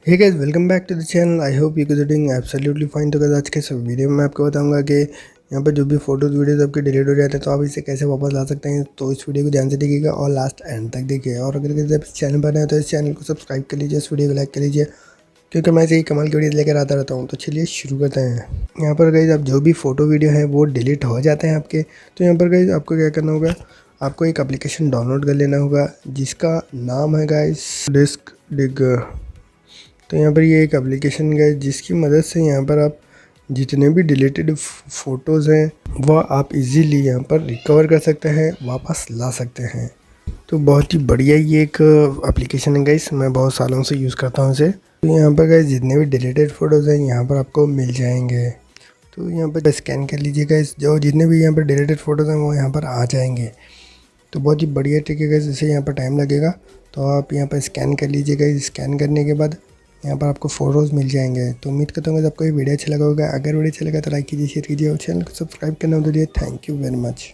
Hey guys, welcome back to the channel. I hope you good doing absolutely fine. तो guys, आज के इस video में मैं आपको बताऊंगा कि यहाँ पर जो भी फोटोज वीडियोज आपके डिलीट हो जाते हैं तो आप इसे कैसे वापस ला सकते हैं। तो इस वीडियो को ध्यान से देखिएगा और लास्ट एंड तक देखिए। और अगर आप इस चैनल पर नए हैं तो इस चैनल को सब्सक्राइब कर लीजिए, इस वीडियो को लाइक कर लीजिए, क्योंकि मैं ऐसे ही कमाल की वीडियो लेकर आता रहता हूँ। तो चलिए शुरू करते हैं। यहाँ पर गाइस, आप जो भी फोटो वीडियो है वो डिलीट हो जाते हैं आपके। तो यहाँ पर गाइस आपको क्या करना होगा, आपको एक एप्लीकेशन डाउनलोड कर लेना होगा जिसका नाम है गाइस डिस्क डिग। तो यहाँ पर ये एक एप्लीकेशन है जिसकी मदद से यहाँ पर आप जितने भी डिलीटेड फ़ोटोज़ हैं वह आप इजीली यहाँ पर रिकवर कर सकते हैं, वापस ला सकते हैं। तो बहुत ही बढ़िया ये एक एप्लीकेशन है गाइस, मैं बहुत सालों से यूज़ करता हूँ इसे। तो यहाँ पर गाइस जितने भी डिलीटेड फ़ोटोज़ हैं यहाँ पर आपको मिल जाएंगे। तो यहाँ पर स्कैन कर लीजिए गाइस, जो जितने भी यहाँ पर डिलीटेड फ़ोटोज़ हैं वो यहाँ पर आ जाएंगे। तो बहुत ही बढ़िया ट्रिक है गाइस, इससे यहाँ पर टाइम लगेगा। तो आप यहाँ पर स्कैन कर लीजिए गाइस, स्कैन करने के बाद यहाँ पर आपको फ़ोटोज़ मिल जाएंगे। तो उम्मीद करता हूँ कि आपको ये वीडियो अच्छा लगा होगा। अगर वीडियो अच्छा लगा तो लाइक कीजिए, शेयर कीजिए और चैनल को सब्सक्राइब करना भूलिए। Thank you very much.